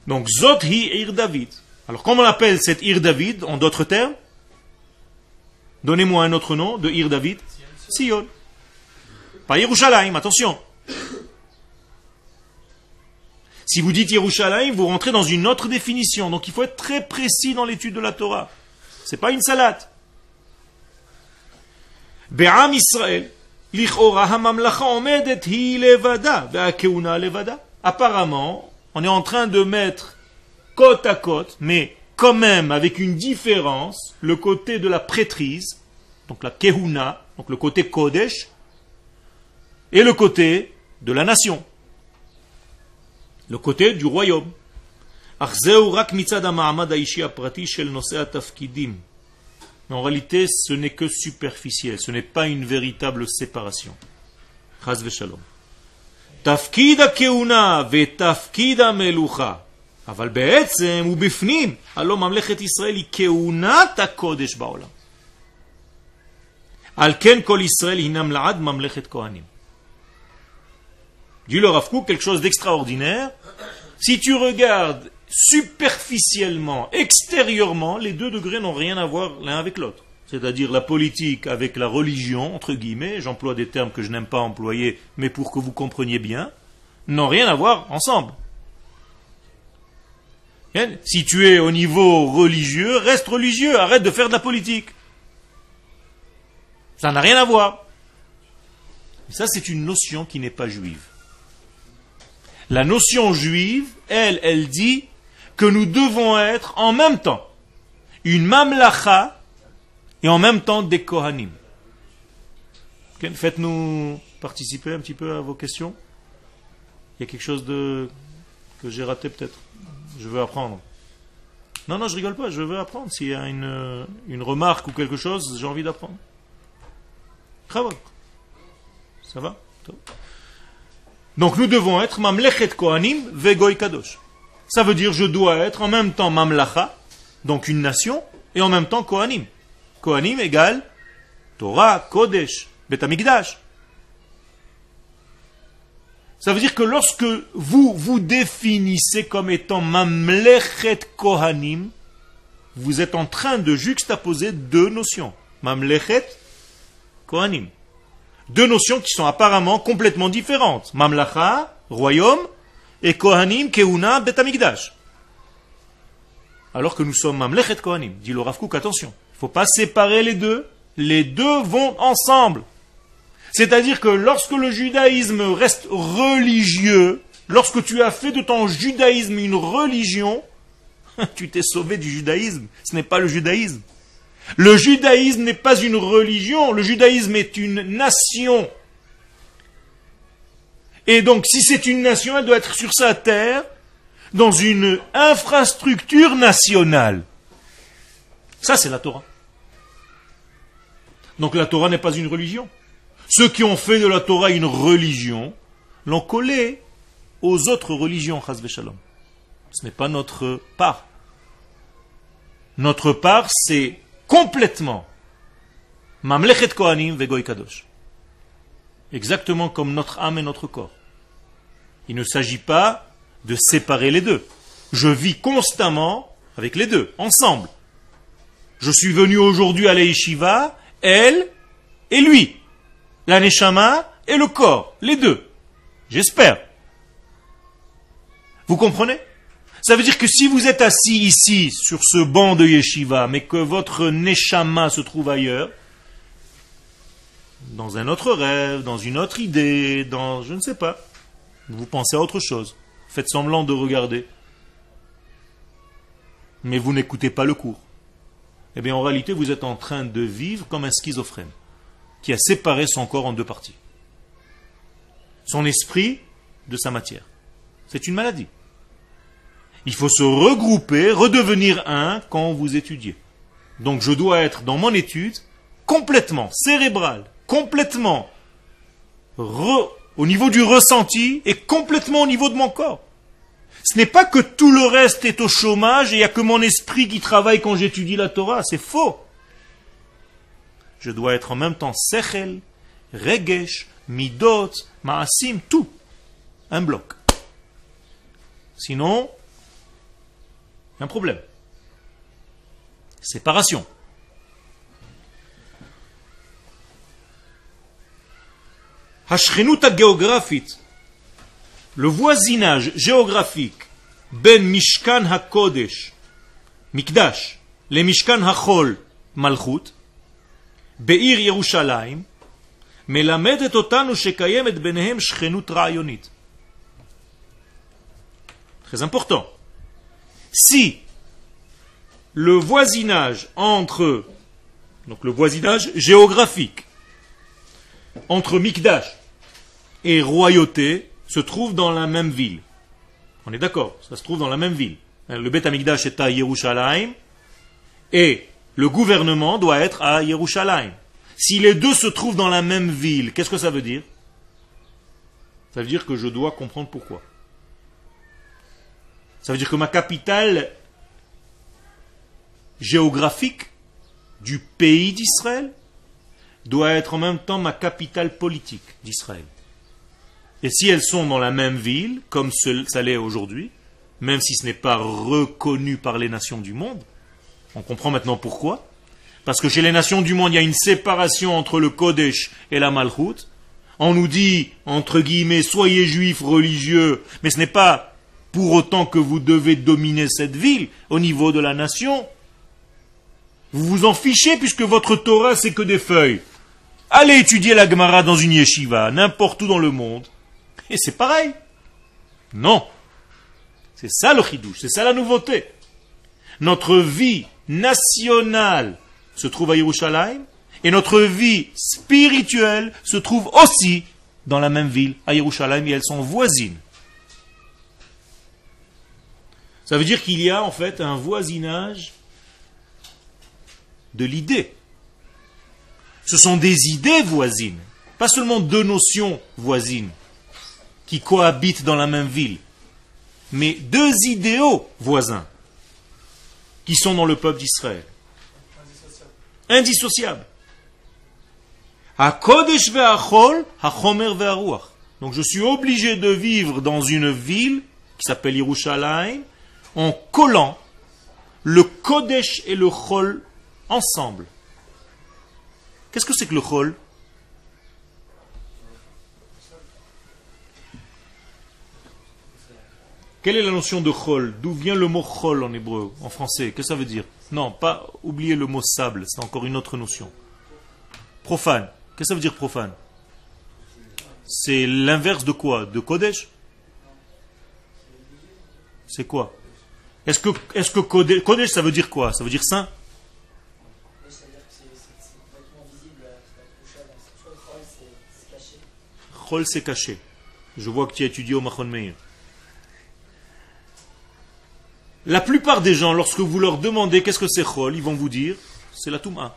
Donc, Zot hi Ir David. Alors, comment on appelle cette Ir David, en d'autres termes? Donnez-moi un autre nom de Ir David. Sion. Pas Yerushalayim, attention. Si vous dites Yerushalayim, vous rentrez dans une autre définition. Donc, il faut être très précis dans l'étude de la Torah. C'est pas une salade. Be'am Israël, lichora hamamlacha omedet hi levada, ve'akeuna levada. Apparemment, on est en train de mettre côte à côte, mais quand même avec une différence, le côté de la prêtrise, donc la kehuna, donc le côté kodesh, et le côté de la nation, le côté du royaume. Mais en réalité, ce n'est que superficiel, ce n'est pas une véritable séparation. Chaz v'shalom. תפקיד הכהונה ותפקיד המלוכה. אבל בעצם הוא בפנים. הלא ממלכת ישראל היא כהונת הקודש בעולם. על כן כל ישראל הינם לעד ממלכת כהנים. Dit le Rav Kook, quelque chose d'extraordinaire. Si tu regardes superficiellement, extérieurement, les 2 degrés n'ont rien à voir l'un avec l'autre. C'est-à-dire la politique avec la religion, entre guillemets, j'emploie des termes que je n'aime pas employer, mais pour que vous compreniez bien, n'ont rien à voir ensemble. Si tu es au niveau religieux, reste religieux, arrête de faire de la politique. Ça n'a rien à voir. Et ça, c'est une notion qui n'est pas juive. La notion juive, elle dit que nous devons être en même temps une mamlacha et en même temps des kohanim. Faites-nous participer un petit peu à vos questions. Il y a quelque chose que j'ai raté peut-être. Je veux apprendre. Non, je rigole pas, je veux apprendre. S'il y a une remarque ou quelque chose, j'ai envie d'apprendre. Ça va? Donc nous devons être Mamlechet Kohanim Vegoy Kadosh. Ça veut dire je dois être en même temps Mamlacha, donc une nation, et en même temps Kohanim. Kohanim égale Torah, Kodesh, Bet Hamikdash. Ça veut dire que lorsque vous vous définissez comme étant Mamlechet Kohanim, vous êtes en train de juxtaposer deux notions. Mamlechet Kohanim. Deux notions qui sont apparemment complètement différentes. Mamlacha, royaume, et Kohanim, Keuna, Bet Hamikdash. Alors que nous sommes Mamlechet Kohanim. Dit le Rav Kook, attention, il ne faut pas séparer les deux. Les deux vont ensemble. C'est-à-dire que lorsque le judaïsme reste religieux, lorsque tu as fait de ton judaïsme une religion, tu t'es sauvé du judaïsme. Ce n'est pas le judaïsme. Le judaïsme n'est pas une religion, le judaïsme est une nation. Et donc, si c'est une nation, elle doit être sur sa terre, dans une infrastructure nationale. Ça, c'est la Torah. Donc la Torah n'est pas une religion. Ceux qui ont fait de la Torah une religion l'ont collée aux autres religions, chas v'shalom. Ce n'est pas notre part. Notre part, c'est complètement Mamlechet Kohanim Vegoy Kadosh. Exactement comme notre âme et notre corps. Il ne s'agit pas de séparer les deux. Je vis constamment avec les deux, ensemble. Je suis venu aujourd'hui à la yeshiva, elle et lui. La neshama et le corps, les deux. J'espère. Vous comprenez? Ça veut dire que si vous êtes assis ici, sur ce banc de yeshiva, mais que votre neshama se trouve ailleurs, dans un autre rêve, dans une autre idée, dans je ne sais pas, vous pensez à autre chose. Faites semblant de regarder. Mais vous n'écoutez pas le cours. Eh bien, en réalité, vous êtes en train de vivre comme un schizophrène qui a séparé son corps en deux parties. Son esprit de sa matière. C'est une maladie. Il faut se regrouper, redevenir un quand vous étudiez. Donc je dois être dans mon étude complètement cérébral, complètement au niveau du ressenti et complètement au niveau de mon corps. Ce n'est pas que tout le reste est au chômage et il n'y a que mon esprit qui travaille quand j'étudie la Torah. C'est faux. Je dois être en même temps sechel, regesh, midot, maasim, tout. Un bloc. Sinon, il y a un problème. Séparation. Hashchenuta géographique. Le voisinage géographique ben Mishkan HaKodesh, Mikdash, le Mishkan HaChol, Malchut, Be'ir Yerushalayim, melamedet otanu shekayemet benehem shchenut ra'yonit. Très important. Si le voisinage entre, donc le voisinage géographique, entre Mikdash et royauté, se trouve dans la même ville. On est d'accord, ça se trouve dans la même ville. Le Bet Hamikdash est à Yerushalayim et le gouvernement doit être à Yerushalayim. Si les deux se trouvent dans la même ville, qu'est-ce que ça veut dire? Ça veut dire que je dois comprendre pourquoi. Ça veut dire que ma capitale géographique du pays d'Israël doit être en même temps ma capitale politique d'Israël. Et si elles sont dans la même ville, comme ça l'est aujourd'hui, même si ce n'est pas reconnu par les nations du monde, on comprend maintenant pourquoi. Parce que chez les nations du monde, il y a une séparation entre le Kodesh et la Malchut. On nous dit, entre guillemets, soyez juifs religieux, mais ce n'est pas pour autant que vous devez dominer cette ville au niveau de la nation. Vous vous en fichez puisque votre Torah, c'est que des feuilles. Allez étudier la Gemara dans une yeshiva, n'importe où dans le monde. Et c'est pareil. Non. C'est ça le chidouche, c'est ça la nouveauté. Notre vie nationale se trouve à Yerushalayim Et notre vie spirituelle se trouve aussi dans la même ville, à Yerushalayim, et elles sont voisines. Ça veut dire qu'il y a en fait un voisinage de l'idée. Ce sont des idées voisines, pas seulement deux notions voisines qui cohabitent dans la même ville, mais deux idéaux voisins qui sont dans le peuple d'Israël. Indissociables. HaKodesh ve'achol, hachomer ve'aruach. Donc je suis obligé de vivre dans une ville qui s'appelle Yerushalayim en collant le Kodesh et le Chol ensemble. Qu'est-ce que c'est que le Chol? Quelle est la notion de Chol? D'où vient le mot Chol en hébreu, en français? Qu'est-ce que ça veut dire? Non, pas oublier le mot sable, c'est encore une autre notion. Profane. Qu'est-ce que ça veut dire profane? C'est l'inverse de quoi? De Kodesh? C'est quoi? Est-ce que Kodesh, ça veut dire quoi? Ça veut dire saint? Chol, c'est caché. Je vois que tu as étudié au Machon Meir. La plupart des gens, lorsque vous leur demandez qu'est-ce que c'est Chol, ils vont vous dire c'est la Touma.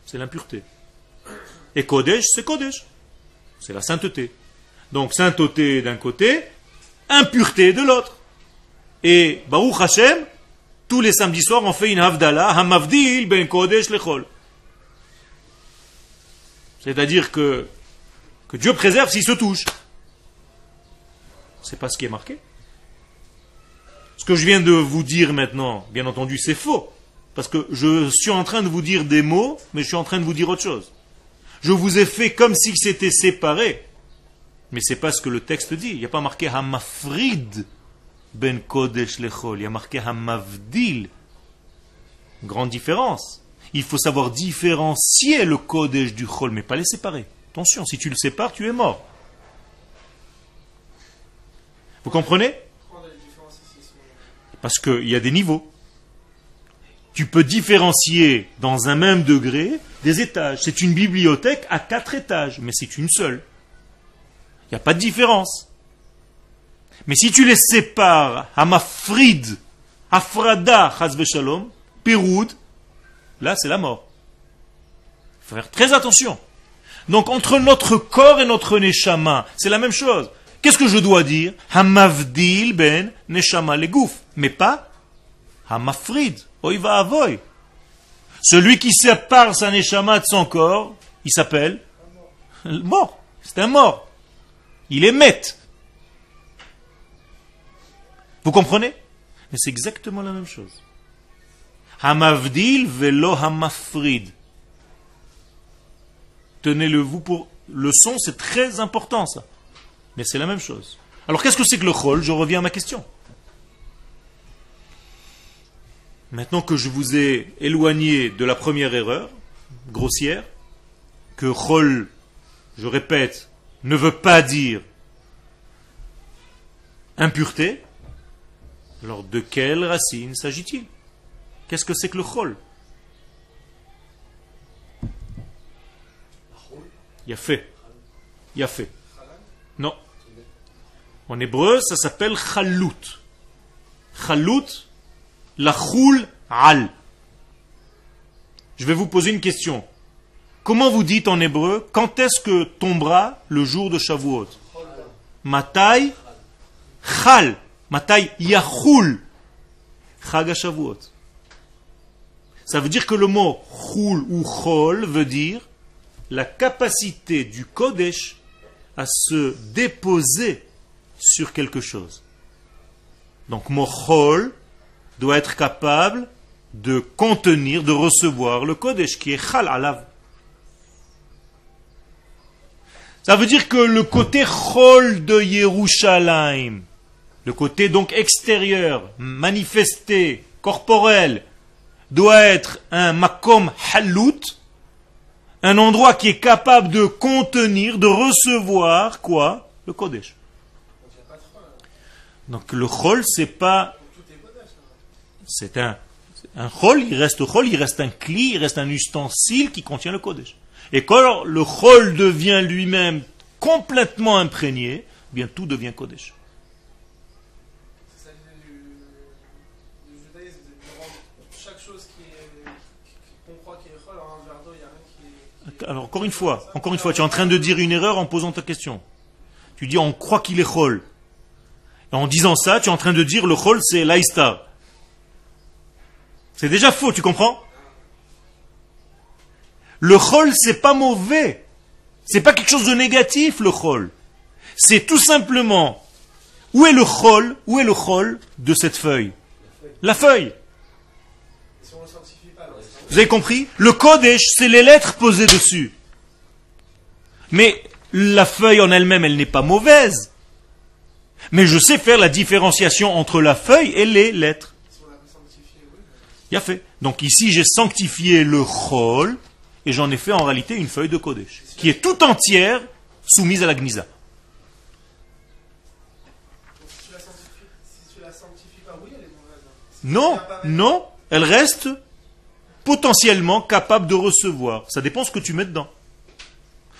C'est l'impureté. Et Kodesh, c'est Kodesh. C'est la sainteté. Donc sainteté d'un côté, impureté de l'autre. Et Baruch Hashem, tous les samedis soirs, on fait une Havdalah, Hamavdil ben Kodesh lechol. C'est-à-dire que Dieu préserve s'il se touche. C'est pas ce qui est marqué. Ce que je viens de vous dire maintenant, bien entendu, c'est faux. Parce que je suis en train de vous dire des mots, mais je suis en train de vous dire autre chose. Je vous ai fait comme si c'était séparé. Mais c'est pas ce que le texte dit. Il n'y a pas marqué Hamafrid ben Kodesh lechol. Il y a marqué Hamavdil. Grande différence. Il faut savoir différencier le Kodesh du Chol, mais pas les séparer. Attention, si tu le sépares, tu es mort. Vous comprenez? Parce qu'il y a des niveaux. Tu peux différencier dans un même degré des étages. C'est une bibliothèque à 4 étages, mais c'est une seule. Il n'y a pas de différence. Mais si tu les sépares, Hamafrid, Afrada, Chaz v'Shalom, Péroud, là c'est la mort. Il faut faire très attention. Donc entre notre corps et notre neshama, c'est la même chose. Qu'est-ce que je dois dire? Hamavdil ben neshama legouf, mais pas Hamafrid, oiva avoy. Celui qui sépare sa neshama de son corps, il s'appelle mort. C'est un mort. Il est met. Vous comprenez? Mais c'est exactement la même chose. Hamavdil velo hamafrid. Tenez-le vous pour le son, c'est très important ça. Mais c'est la même chose. Alors qu'est-ce que c'est que le Chol? Je reviens à ma question. Maintenant que je vous ai éloigné de la première erreur grossière, que Chol, je répète, ne veut pas dire impureté, alors de quelle racine s'agit-il? Qu'est-ce que c'est que le Chol? Yafé. Yafé. Non. En hébreu, ça s'appelle chalut. Chalut, la choul al. Je vais vous poser une question. Comment vous dites en hébreu, quand est-ce que tombera le jour de Shavuot? Matai chal. Matai yachul. Chag Shavuot. Ça veut dire que le mot choul ou chol veut dire la capacité du Kodesh à se déposer sur quelque chose. Donc, Mochol doit être capable de contenir, de recevoir le Kodesh qui est Chal Alav. Ça veut dire que le côté Chol de Yerushalayim, le côté donc extérieur, manifesté, corporel, doit être un Makom Halut, un endroit qui est capable de contenir, de recevoir quoi? Le Kodesh. Donc le Chol, c'est pas... C'est Un chol, il reste un kli, il reste un ustensile qui contient le kodesh. Et quand le chol devient lui-même complètement imprégné, eh bien tout devient kodesh. C'est ça l'idée du judaïsme, de rendre chaque chose qu'on croit qui est chol, alors un verre d'eau, il n'y a rien qui est... Alors encore une fois, tu es en train de dire une erreur en posant ta question. Tu dis on croit qu'il est chol. Et en disant ça, tu es en train de dire le chol c'est l'aïstar. C'est déjà faux, tu comprends? Le chol c'est pas mauvais. C'est pas quelque chose de négatif le chol. C'est tout simplement où est le chol de cette feuille? La feuille. Si on ne le sanctifie pas, alors Vous avez compris? Le kodesh, c'est les lettres posées dessus. Mais la feuille en elle-même, elle n'est pas mauvaise. Mais je sais faire la différenciation entre la feuille et les lettres. si on l'a pas sanctifié, oui. Il a fait. Donc ici, j'ai sanctifié le chol et j'en ai fait en réalité une feuille de kodesh qui est tout entière soumise à la gnisa. Donc si tu la sanctifies pas, oui, elle est mauvaise. Non, elle reste potentiellement capable de recevoir. Ça dépend ce que tu mets dedans.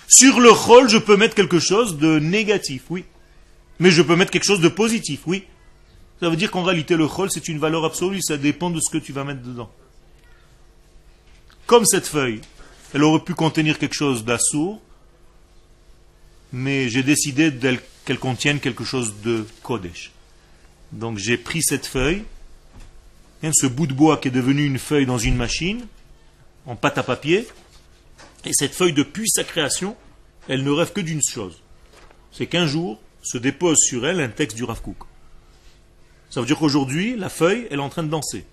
Sur le chol, je peux mettre quelque chose de négatif, oui. Mais je peux mettre quelque chose de positif, oui. Ça veut dire qu'en réalité, le chol, c'est une valeur absolue. Ça dépend de ce que tu vas mettre dedans. Comme cette feuille, elle aurait pu contenir quelque chose d'assourd, mais j'ai décidé qu'elle contienne quelque chose de kodesh. Donc j'ai pris cette feuille, ce bout de bois qui est devenu une feuille dans une machine, en pâte à papier, et cette feuille, depuis sa création, elle ne rêve que d'une chose. C'est qu'un jour, se dépose sur elle un texte du Rav Kook. Ça veut dire qu'aujourd'hui, la feuille, elle est en train de danser.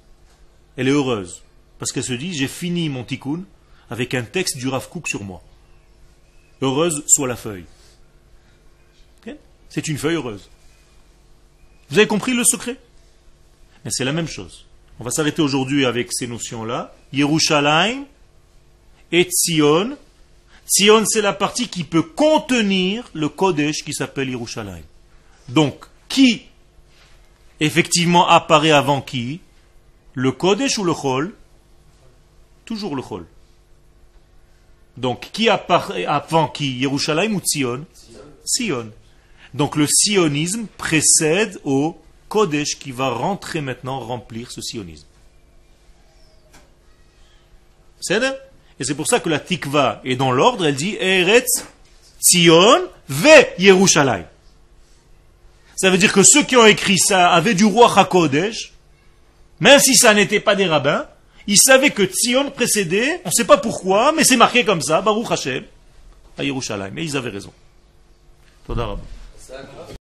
Elle est heureuse. Parce qu'elle se dit, j'ai fini mon tikkun avec un texte du Rav Kook sur moi. Heureuse soit la feuille. Okay? C'est une feuille heureuse. Vous avez compris le secret? Mais c'est la même chose. On va s'arrêter aujourd'hui avec ces notions-là. Yerushalayim et Tzion. Tzion, c'est la partie qui peut contenir le Kodesh qui s'appelle Yerushalayim. Donc, qui effectivement apparaît avant qui? Le Kodesh ou le Chol? Toujours le Chol. Donc, qui apparaît avant qui? Yerushalayim ou Tzion? Tzion. Donc, le sionisme précède au Kodesh qui va rentrer maintenant remplir ce sionisme. C'est ça? Et c'est pour ça que la tikva est dans l'ordre, elle dit Eretz, Tzion, ve Yerushalayim. Ça veut dire que ceux qui ont écrit ça avaient du roi HaKodesh, même si ça n'était pas des rabbins, ils savaient que Tzion précédait, on ne sait pas pourquoi, mais c'est marqué comme ça, Baruch Hashem, à Yerushalayim. Et ils avaient raison. Toda Rabba.